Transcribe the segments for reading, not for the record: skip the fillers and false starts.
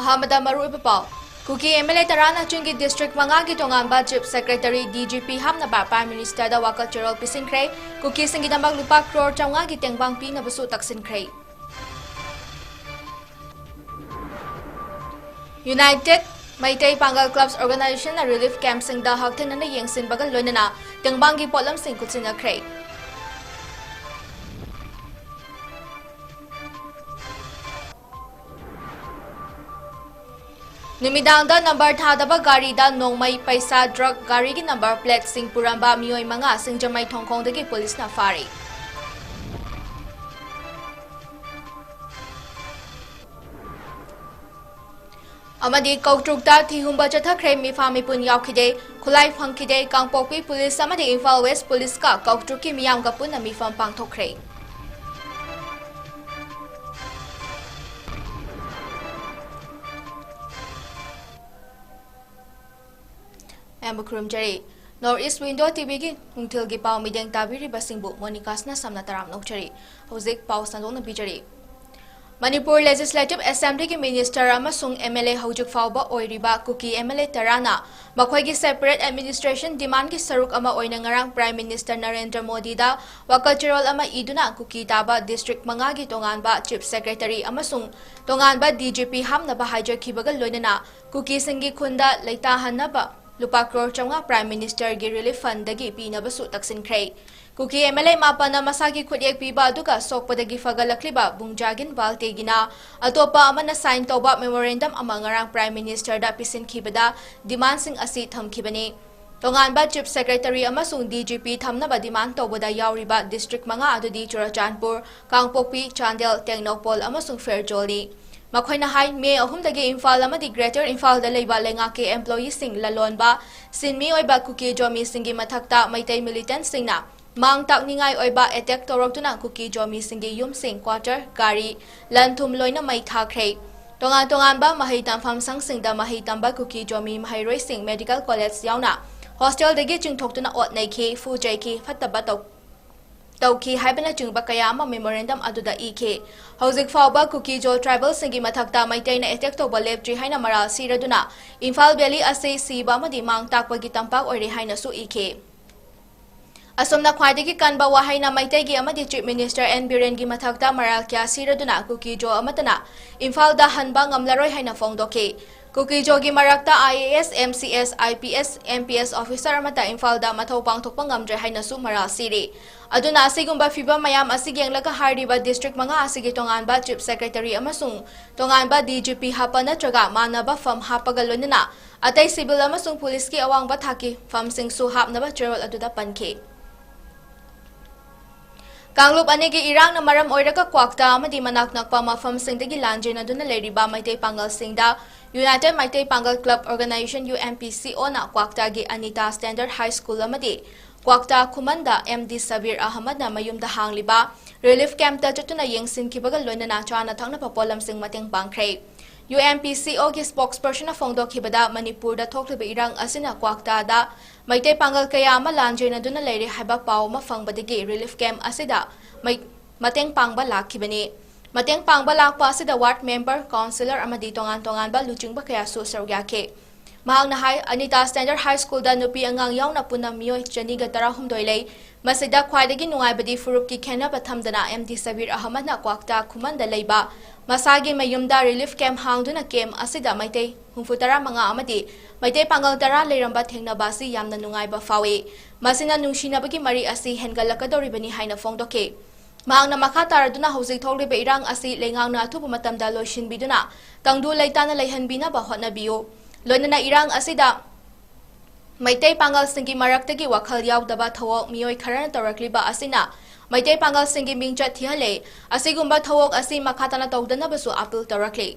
Ahamada Maruiba Pau. Kuki MLA Tarana Chungi District Mangagi Tongamba Chief Secretary DGP Hamnaba Prime Minister da 𝗥𝗘𝗟𝗗𝗙 Pisin Kray, Kuki Singidambag Lupa Crore Changagi Tengbang Pi Nabasu Taksin Kray. United Maytay Pangal Clubs Organization na Relief Camp Sing da Haktin na Yengsin Bagal Lonana, Tengbangi Polam Sing Kutsina Kray. Numidangda number thadaba gari da nongmay paisa drug gari ki number plate sing puramba miyoy mga sing jamay thongkong dagi police na fari. Amadi kautrugta thihumba chatha kray mi fami pun yaukide khulai phangkide kangpokpi police amadi Imphal West police ka kautruki miyam ka pun na mi fam pangthok kray. 𝗙𝗥𝗚𝗙𝗀𝗘 Northeast Window TV ki 𝗙𝗘𝗣𝗣𝗢 mideng tabiri basingbu monikasna samna taram nokchari hojik pau sandong bijari Manipur Legislative Assembly ki Minister amasung MLA hojik fauba oiriba Kuki MLA Tarana makhoi ki separate administration demand ki saruk ama oina ngarang Prime Minister Narendra Modi da 𝗥𝗘𝗟𝗗𝗚 ama iduna Kuki taba district mangagi tonganba Chief Secretary amasung tonganba DGP hamnaba haijakhibaga loinana Kuki singi khunda leitahanaba Lupa Crore Changwa Prime Minister gi Relief Fund dagi pinabasu taksin kray. Kuki MLA mapana masagi khudyak piba aduga sokpadagi fagalakliba bungjagin baltegina atopa amana sign toba memorandum ama ngarang Prime Minister da pisin khibada demand sing asi thamkhibani. Tonganba Chief Secretary amasung DGP thamnaba demand tobada yauriba district manga adudi Churachandpur, Kangpokpi, Chandel, Tengnopol amasung Fairjolni. Makhoina hai May 3 dagi Imphal amadi Greater Imphal da leiba lengaki employee sing lalonba sinmi oiba Kuki Jomi singi mathakta Maytay militant singna mang takningai oiba attack toroktuna Kuki Jomi singi yum sing quarter gari lanthum loina mai thakhrei tongan ba mahai tampham sang singda mahai tamba Kuki Jomi mahai roi sing medical college yauna hostel dagi chingthoktuna ot naikhi fu jaikhi fataba Tauki haibana chungba kaya ama memorandum aduda ike. Hojik fauba Kuki Jo tribal singi mathakta Maytay na attack toba leptri haina maral siraduna Imphal Valley ase siba amadi mang takpagi tampak oiri haina su ike. Asomna khwaidagi kanba wahay na Maytay gi amadi Chief Minister N Biren gi mathakta maral kya siraduna Kuki Jo amatana Imphal da hanba ngamlaroi haina fongdoke. Kuki Jogi marakta IAS, MCS, IPS, MPS officer amata Imphal da mathau pangthokpa ngamdre haina su maral siri. Aduna asigumba fiba mayam asigi anglaga hariba district manga asigi tonganba Chief Secretary amasung tonganba DGP hapa natraga manaba fam hapaga lonina atay civil amasung police ki awangba thaki fam sing su hapnaba cherol aduda panke. Kanglup anigi irang na maram oiraga kwakta amadi manak nakpa mafam singdagi lanje na duna leriba Maytay Pangal singda United Maytay Pangal Club Organization UMPCO na kwakta gi Anita Standard High School amadi Kwakta Kumanda MD Sabir Ahmad na mayumda hangliba relief camp ta chatuna yengsin kibaga loinana chana thangna papolam sing mateng pangkhrei UMPCO ki spokesperson na fongdo khibada Manipur da thokliba irang asina kwakta da Maytay Pangal kaya ama lanje na duna leire haiba pau ma fangbadagi relief camp asida mateng pangba lakhibani mateng pangba lakpa asida ward member councilor amadi tongan ba luchingba kaya su sargyake Mahang na hai Anita Standard High School da nupi angang yaw na punang miyoy janiga tarahumdoy lay masida khwaidagi nungay badi furup ki khena pathamdana MD Sabir Ahmad na kwakta kumanda layba masagi mayumda relief camp hangduna kem asida Maytay humfutara mga amadi Maytay Pangal tara layramba thengnaba si yamna nungay ba fawi masina nungsinabagi mari asi hengalakadoribani haina fongdoke Mahang na makataraduna hojik thokliba irang asi lengang na athupa matamda loisinbiduna tangdu laytana layhanbina ba hotnabiyo Loinana irang asida Maytay Pangal singi maraktagi wakhal yaudaba thawok miyoy kharana torakliba asina Maytay Pangal singi mingchat thihale asigumba thawok asi makhatana tawdana basu apil torakli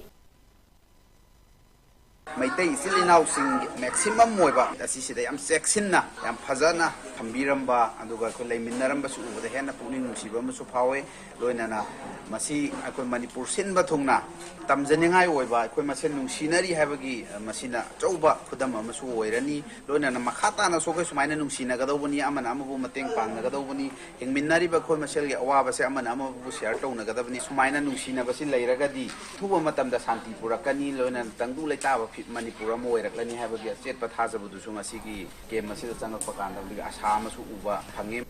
Meitei ꯏꯆꯤꯜ ꯏꯅꯥꯎꯁꯤꯡ maximum ꯑꯣꯏꯕ ꯑꯁꯤꯁꯤꯗ ꯌꯥꯝ ꯆꯦꯛꯁꯤꯟꯅ ꯌꯥꯝ ꯐꯖꯅ ꯊꯝꯕꯤꯔꯝꯕ ꯑꯗꯨꯒ ꯑꯩꯈꯣꯏ ꯂꯩꯃꯤꯟꯅꯔꯝꯕꯁꯨ ꯎꯕꯗ ꯍꯦꯟꯅ ꯄꯨꯛꯅꯤꯡ ꯅꯨꯡꯁꯤꯕ ꯑꯃꯁꯨ ꯐꯥꯎꯏ ꯂꯣꯏꯅꯅ ꯃꯁꯤ ꯑꯩꯈꯣꯏ ꯃꯅꯤꯄꯨꯔ ꯁꯤꯟꯕ ꯊꯨꯡꯅ ꯇꯝꯖꯅꯤꯡꯉꯥꯏ ꯑꯣꯏꯕ ꯑꯩꯈꯣꯏ ꯃꯁꯦꯟ ꯅꯨꯡꯁꯤꯅꯔꯤ ꯍꯥꯏꯕꯒꯤ ꯃꯁꯤꯅ ꯑꯆꯧꯕ ꯈꯨꯗꯝ ꯑꯃꯁꯨ ꯑꯣꯏꯔꯅꯤ ꯂꯣꯏꯅꯅ ꯃꯈꯥ ꯇꯥꯅꯁꯨ ꯑꯩꯈꯣꯏ ꯁꯨꯃꯥꯏꯅ ꯅꯨꯡꯁꯤꯅꯒꯗꯧꯕꯅꯤ ꯑꯃꯅ ꯑꯃꯕꯨ ꯃꯇꯦꯡ ꯄꯥꯡꯅꯒꯗꯧꯕꯅꯤ ꯍꯤꯡꯃꯤꯟꯅꯔꯤꯕ ꯑꯩꯈꯣꯏ ꯃꯁꯦꯜꯒꯤ ꯑꯋꯥꯕꯁꯦ ꯑꯃꯅ ꯑꯃꯕꯨ ꯁꯦꯌꯔ ꯇꯧꯅꯒꯗꯕꯅꯤ ꯁꯨꯃꯥꯏꯅ ꯅꯨꯡꯁꯤꯅꯕꯁꯤ ꯂꯩꯔꯒꯗꯤ ꯑꯊꯨꯕ ꯃꯇꯝꯗ ꯁꯥꯟꯇꯤ ꯄꯨꯔꯛꯀꯅꯤ ꯂꯣꯏꯅꯅ ꯇꯪꯗꯨ ꯂꯩꯇꯥꯕ ꯃꯅꯤꯄꯨꯔ ꯑꯃ ꯑꯣꯏꯔꯛꯂꯅꯤ ꯍꯥꯏꯕꯒꯤ ꯑꯆꯦꯠꯄ ꯊꯥꯖꯕꯗꯨꯁꯨ ꯃꯁꯤꯒꯤ ꯒꯦꯝ ꯑꯁꯤꯗ ꯆꯪꯉꯛꯄ ꯀꯥꯟꯗ ꯑꯁꯥ ꯑꯃꯁꯨ ꯎꯕ ꯐꯪꯉꯤ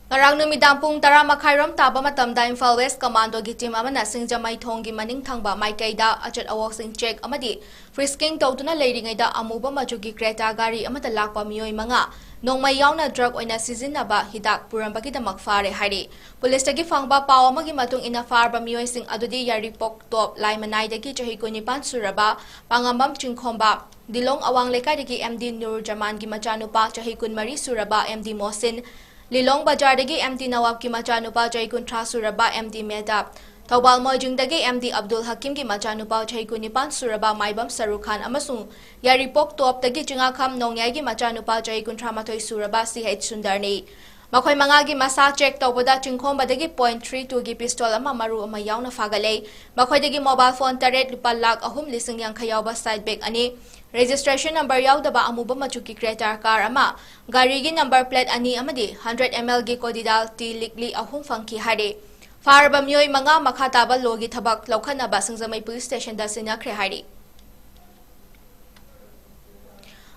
Ngarang numidang pung 10:30 taba matamda Imphal West Commando gi team amana Singjamai thonggi maning thangba maikaida 𝗓𝗏𝗡𝗓 check amadi frisking tawduna leiringaida amuba majugi Creta gari amata lakpa mioi manga nongmai yauna drug oina sizinaba hidak purambagi damak fare hari police tagi fangba paw amagi matung ina farba mioi sing adudi yaripok top laimanai dagi chahi 19 suraba pangambam chingkhomba dilong awang lekai dagi MD Nurjaman gi machanupa chahi 23 suraba MD Mosin Lilong Bajar dagi MD Nawab ki machanupa 𝗘𝗫𝗧𝗘𝗡 suraba MD Mehtab Thaubal Moijing dagi MD Abdul Hakim ki machanupa 𝗘𝗫𝗦𝗡 suraba Maibam Sarukhan amasung Yaripok top dagi Chingakham Nongyai gi machanupa 𝗘𝗫𝗦𝗡𝗏 suraba CH Sundarni Makhoi mangagi masa check tawbada chingkhomba dagi .32 gi pistol ama maru ama yauna fagale makhoi dagi mobile phone 8 lupa lakh 3,000 yauba side bag ani registration number yaudaba amuba machuki Creta car ama gari gi number plate ani amadi 100 ml gi kodidal ti likli ahum fangki hare farba myoi manga makhataba logi thabak laukhanaba Singjamai police station da sinakre hari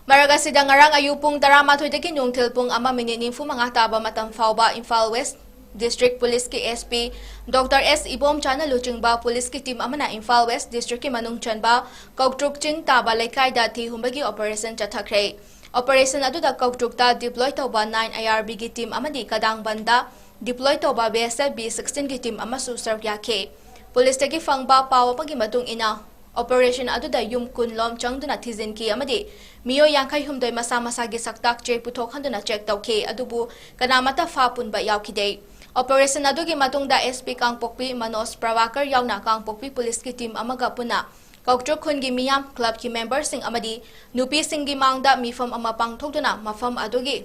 Maragasida ngarang ayupung 10:30 dagi nungthil pung 1:04 taba matam fauba Imphal West District Police ki SP Dr. S. Ibom Chana Luchingba Police ki team amana Imphal West District ki manung chanba 𝗏𝗏𝗡𝗔 taba laikai da thi humbagi operation chathakre operation aduda 𝗏𝗏𝗡𝗏 deploy tawba 9 IRB ki team amadi kadang banda deploy tawba BSF B16 ki team amasu sarkya ke police tagi fangba pawa pagi matung ina operation aduda yum kunlom changduna thizin ki amadi miyo yankai humdoi masa masa gi saktak che puthok handuna check tawke adubu kanamata fa punba yaukide operation adugi matungda SP Kangpokpi Manos Pravakar yauna Kangpokpi police ki team amaga puna 𝗏𝗏𝗡𝗏 khun gi miyam club ki members sing amadi nupi sing gi mangda mifam ama pangthokduna mafam adugi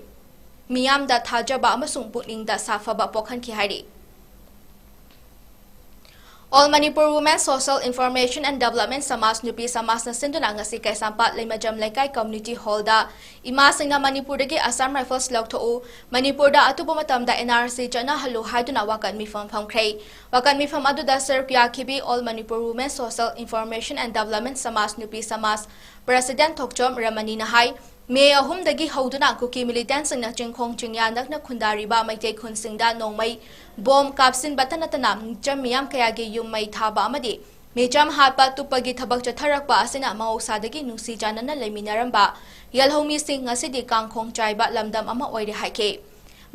miyam da thajaba amasung pukning da safaba pokhan ki hari All Manipur Women Social Information and Development Samas Nupi Samas na sinduna ngasi kay Sampat Limajam Laikai Community Hall da ima singna Manipur dagi Assam Rifles Lokthou Manipur da atubo matamda NRC chana halu haiduna wakan mifam famkhrei wakan mifam aduda Sir Pya Khibi All Manipur Women Social Information and Development Samas Nupi Samas President Thokchom Ramani Nahai May ahum dagi hauduna kuki militants na chingkhong chingyanak na khundariba maitei khunsingda nongmai bom kapsin batanatana jam miyam kayagi yummai thaba amadi mejam hapa tupagi thabak chatharakpa asina mausadagi nungsi janana leiminaramba yalhomi sing ngasidi kangkhong chaiba lamdam ama oire haike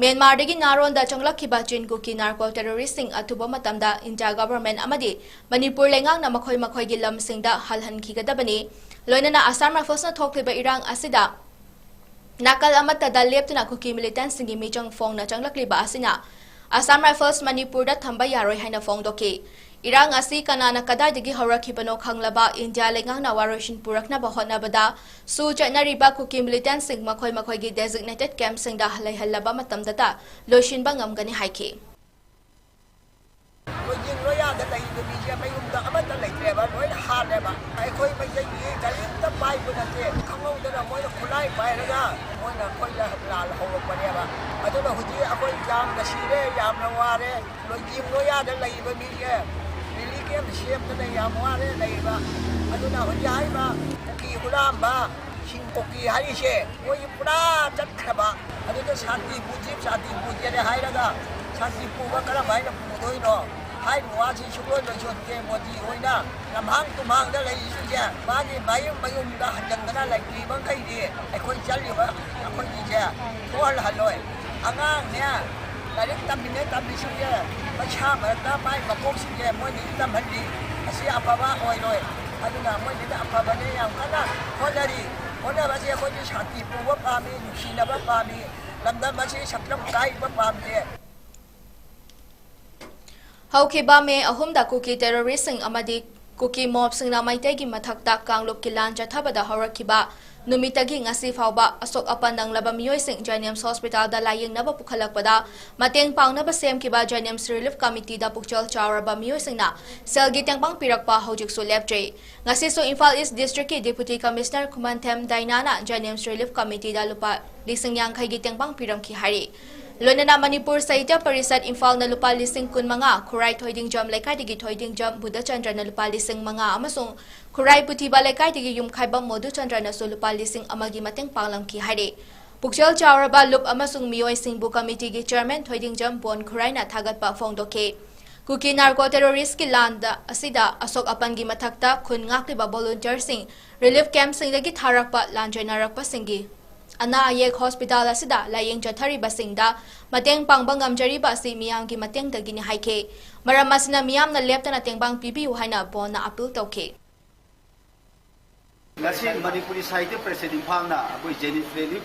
Myanmar dagi naronda changlakhiba chingu ki narco terrorist sing atuba matamda India government amadi Manipur lengang na makhoi gi lamsingda halhan khigadabani Loinana Assam Rifles na thokliba irang asida nakal amata da leptuna kuki militants singi mijang fong na changlakliba asina Assam Rifles Manipur da thamba yaroi haina fong doki irang asi kanana kadai dagi hawrakhibano khanglaba India lengang na waroshin purakna ba hotnabada su chatnariba kuki militants sing makhoi gi designated camp singda halaihalaba matamdata loishin ba ngamgani haike hai mua chi chuklo lo chot ke modi oina namhang tumhang da lai su ja mani mayum da hanjang da lai ki bang kai di ai khoi chal li ba khoi ji ja thol haloi angang nya la rik tam ni tam bi su ja ma cha ma da mai ma kok si ja mo ni tam hal di asi apa ba oi loi aduna mo ni da apa ba ne yang kana holari ona ba je khoi ji shanti pu ba pa mi shi na ba pa mi lamda ma chi saklam kai ba pa mi Haukiba me ahumda kuki terrorist sing amadi Kuki mob singna maitegi mathakta kangluk kilan chathabada horakiba numitagi ngasi fawba asok apandang laba miyoy sing Janims Hospital da laying naba pukhalakpada mateng pangnaba semkiba Janims Relief Committee da 𝗘𝗫𝗣𝗅𝗑 miyoy singna selgi tengpang pirakpa hojik su leptre ngasi so Imphal East District ki Deputy Commissioner 𝗠𝗟𝗣𝗣𝗢 Janims Relief Committee da lupa lising yangkhai gi tengpang piramki hari Loinana Manipur Sahitya Parisat Imphal na lupa lising kun mga Kurai 𝗬𝗏𝗧𝗀 lekai digi 𝗬𝗏𝗧𝗀 Buddhachandra na lupa lising mga amasung Kurai Puthiba lekai digi yumkhaibam Modhuchandra na so lupa lising amagi mateng panglam ki hari 𝗥𝗟𝗣𝗅𝗑 lup amasung miyoy singbu committee gi chairman 𝗬𝗏𝗧𝗀 Bon Kurai na thagatpa phongdoke Kuki narco terrorist ki landa asida asok apan gi mathakta khun ngakliba volunteer sing relief camp sing lagi tharakpa lanjainarakpa singi Ana ayek hospital asida layeng jathari basingda mateng pangbang ngamjariba si miyam ki mateng dagini haike maram masina miyam na leptana tengbang pibiu haina bon na appeal tauke Nasi Manipuri Sahitya President Imphal koi Janims Relief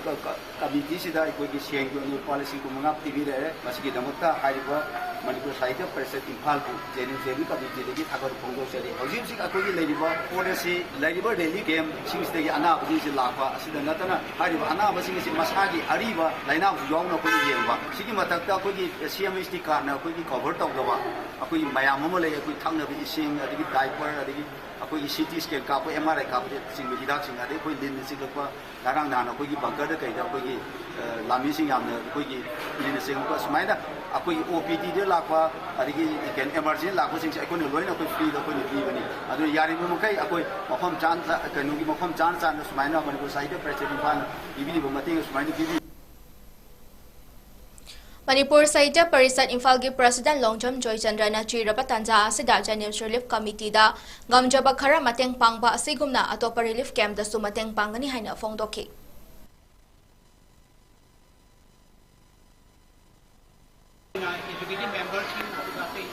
Committee sida koi ki sheng ko policy ko mga TV re masigi damutta hariba Manipur Sahitya President Imphal ko Janims Relief Committee legi thagar phongdo seri hojim sing koi ki leriba policy leriba daily game sings tegi ana budi si lakwa asida natana hariba ana basing si masagi ariba laina yawna ko yengba sigi matakta koi ki CMST card na koi ki cover tawdawa koi mayam mo le koi thangna bi sing adigi diaper adigi koi CT scan ka koi MRI ka sing hidak sing ade koi lin sing ko darang dana koi bunker da kai da koi lami sing yamna koi lin sing ko smaina koi OPD de lakwa adigi ken emergency lakwa sing koi loina koi free da koi ni bani adu yari mo kai koi mafam chan kanu gi mafam chan smaina bani ko Sahitya President Imphal ibili bo mating smaina bibi Manipur Sahitya Parisat Imphal gi President Longjam Joychandra na chirapa tanja asida Janims Relief Committee da ngamjaba khara mateng pangba asigumna atopa relief camp da su mateng pangani haina phongdoki Educated members in Abudate,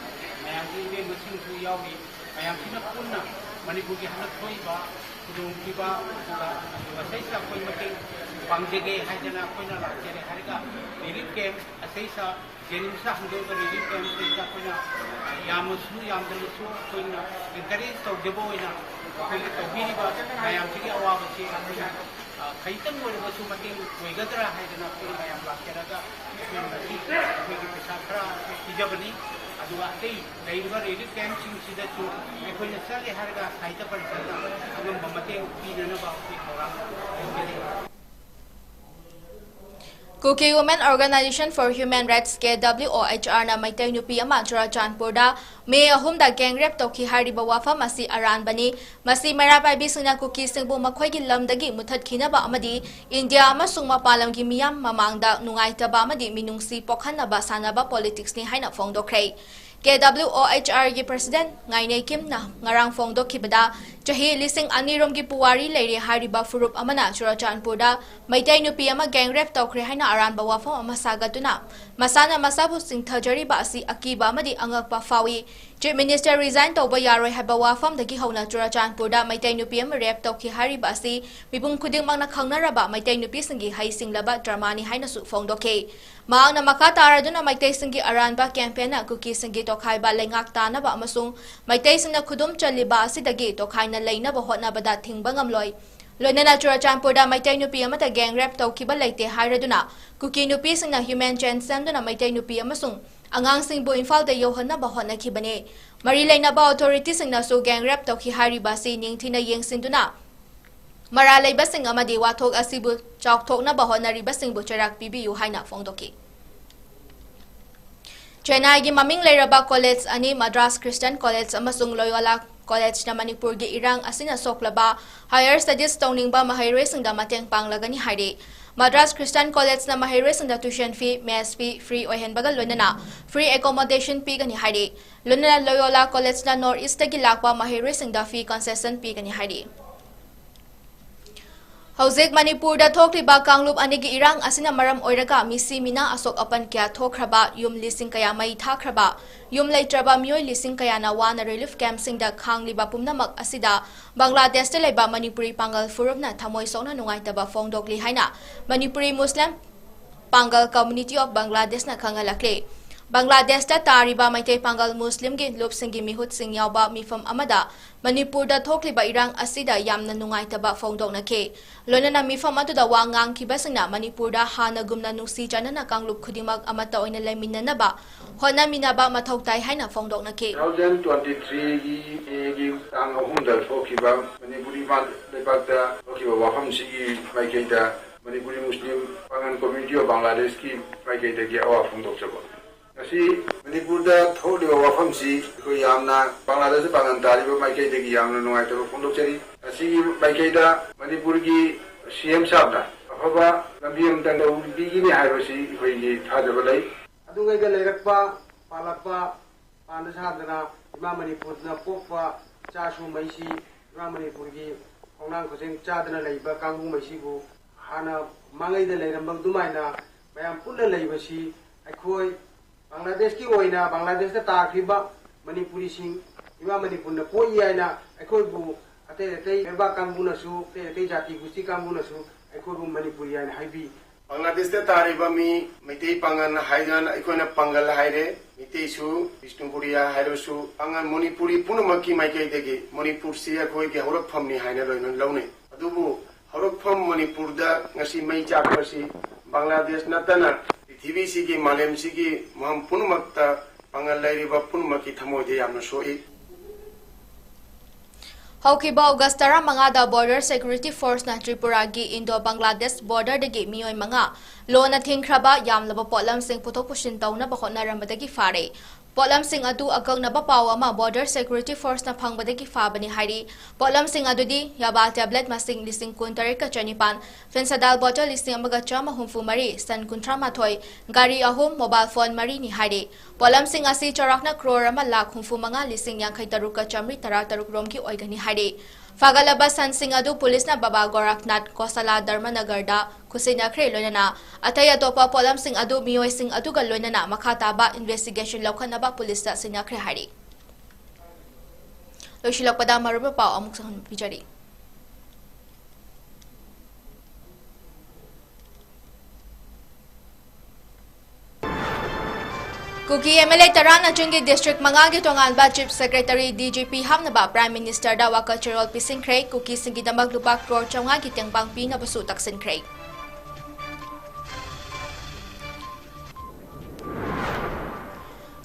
Mayamki members in Suyawi, Mayamkina Puna, Manipur ki halat hoiba, kudung kiba, asaysa koi mateng pangjege haidana koina lakjere harga relief camp asaysa Janims hando relief camp seysa koina yamusu yamdalusu koina encourage tawdebo ina koina tawbiriba Mayamki awabasi koina khaitan oibasu mateng oigadra haidana koina mayam lakjeraga koina pesa khara ijabani aduga atei laiba relief camp sing sida chu koina sale harga Sahitya Parisat agam mateng pinana ba program Kuki Women Organization for Human Rights 𝗘𝗏𝗚𝗅 na maitay nupi ama 𝗓𝗏𝗀 da May ahumda gang rape tawki hariba wafam masi aranbani masi marapai singna kuki singbu makhoi gi lamdagi muthatkinaba amadi India amasung mapalamgi miyam mamangda nungaitaba amadi minungsi pokhanaba sanaba politics ni haina phongdokhrei 𝗘𝗏𝗚𝗅 gi President Ngainei Kim na ngarang phongdokhibada chahi lising anirom gi puwari leire hariba furup amana 𝗓𝗏𝗀 da maitai nupi ama gang rape tawkhre haina aranba wafam ama sagatuna masana masabu singthajariba asi akiba amadi angakpa fawi Chief Minister resign tawba yaroi haba wafam dagi hauna 𝗓𝗏𝗀 da maitai nupi ama rape tawki hariba asi mibung khudingmang na khangnaraba maitai nupi singi hai singlaba drama ni haina su phongdokhe maang na makataraduna maitai singi aranba campaign na kuki singi tokhaiba lengak tanaba amasung maitai singna khudum chaliba asidagi tokhaina leinaba hotnabada thingba ngamloi Loinana 𝗓𝗏𝗀 da maitai nupi amata gang rape tawkiba leite hairaduna kuki nupi singna human chain semduna maitai nupi amasung angang singbu Imphal da yohanaba hotnakhibane mari leinaba authority singna su gang rape tawki hariba si ningthina yengsinduna mara leiba sing amadi wathok asibu chawthoknaba hotnariba singbu charak pibiu haina phongdoki Chennai gi maming leiraba college ani Madras Christian College amasung Loyola College na Manipur gi irang asina soklaba higher studies towningba mahairoi singda mateng panglagani haire Madras Christian College na mahairoi singda tuition fee mess fee free oihenbaga lonana free accommodation pi gani haire lonana Loyola College na North East gi lakwa mahairoi singda fee concession pi gani haire Hauzik Manipur da thokliba kanglup anigi irang asina maram oiraga misi mina asok apan kya thokraba yum lising kaya mai thakraba yum leitraba mioi lising kaya na wana relief camp singda khangliba pumnamak asida Bangladesh te leba Manipuri pangal furubna thamoi sona nungaitaba phongdokli haina Manipuri Muslim Pangal Community of Bangladesh na khangalakle Bangladesh tariba maitei pangal Muslim gi lupsingi mihut sing yauba mifam amada Manipur da thokliba irang asida yamna nungaitaba fongdoknake loinana mifam aduda wa ngangkiba singna Manipur da hana gumna nusi janana kanglup khudimak amata oina leminanaba hona minaba mathau tai haina fongdoknake 2023 gi tang ahumda thokiba Manipuri ban lebakta thokiba waham sigi maikeita Manipuri Muslim pangan community of Bangladesh ki maikeita gi awa fongdokchaba Asi Manipur da tholi wa wafam si ko yamna Bangladesh pangan tariba maikai de yamna nungai to pondok chari asi maikai da Manipur gi CM sabna afaba lambiam tan da ubi gi ni hairo si ko gi thajaba lai adu ngai ga lerakpa palakpa panda sadana ima Manipur na pokpa cha su mai si ima Manipur gi kongnang ko jeng cha dana leiba kangbu mai si bu hana mangai da leirambang dumaina mayam punna leiba si aikhoi Bangladesh ki oina Bangladesh da takriba Manipuri sing ima Manipur na poi aina aikoi bu ate eba kambuna su te jati gusti kambuna su aikoi bu Manipuri aina haibi Bangladesh da tariba mi mitei pangan haijan aikoi na pangal haire mitei su Bishnupuriya hairo su pangan Manipuri punamaki maikai dege Manipur si aikoi ke horak phamni haina loina laune adubu horak pham Manipur da ngasi mai chakpasi Bangladesh na tana TV sigi malem sigi maham punumakta pangal lairiba punumaki thamode yamna soi Haukiba Augustara mangada border security force na Tripura gi Indo Bangladesh border degi mioi manga lona thingkraba yamlaba potlam sing puthok pushin tawna ba khonarambadagi fare Potlam sing adu akaknaba pawama border security force na phangbadagi fabani hairi potlam sing adudi yaba tablet masing lising kuntar ka chanipan fensadal bottle lising amaga chama humfu mari san kuntra mathoi gari ahum mobile phone mari ni hairi potlam sing asi charakna crore ama lakh humfu manga lising yankhai taruk ka chamri tara taruk rom ki oigani hairi Fagalaba san sing adu police na baba Goraknath Kosala Dharmanagarda kusina kre loinana ataya topa polam sing adu mioi sing adu gal loinana makhataba investigation lokhanaba police ta sina kre hari loishilak pada maruba pa amuk sahun bijari Kuki MLA Tarana Chungi District Mangagi Tonganba Chief Secretary DGP Hamnaba Prime Minister da 𝗥𝗘𝗟𝗑 Pising Kray Kuki Singidamag Lupa Crore Chonga Kiteng Pangpi na Basu Taksin Kray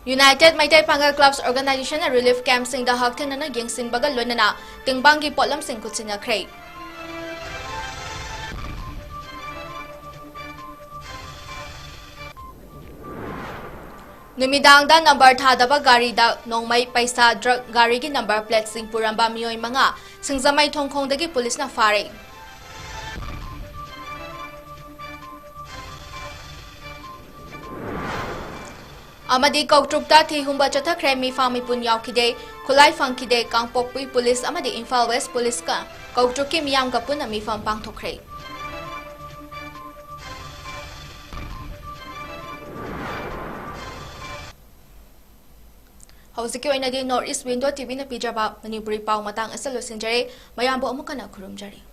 United Maitai Pangal Clubs Organization na Relief Camp Sing da Hakten na Gingsin Bagal Lonana Tingbangi Potlam Sing Kutsina Kray Numidang da number thadaba gari da nongmai paisa drug gari gi number plate sing puramba mioi manga singzamai thongkhong dagi police na fare Amadi Kautrukta thi humba chatha kremi fami pun yaukide khulai fangkide kangpokpui police amadi Imphal West police ka Kautrukki miyam ka pun ami fam pangthokre Hausikyo inagi North East Window TV na pijaba Manipuri pau matang asalo sinjare mayambo amukana kurumjari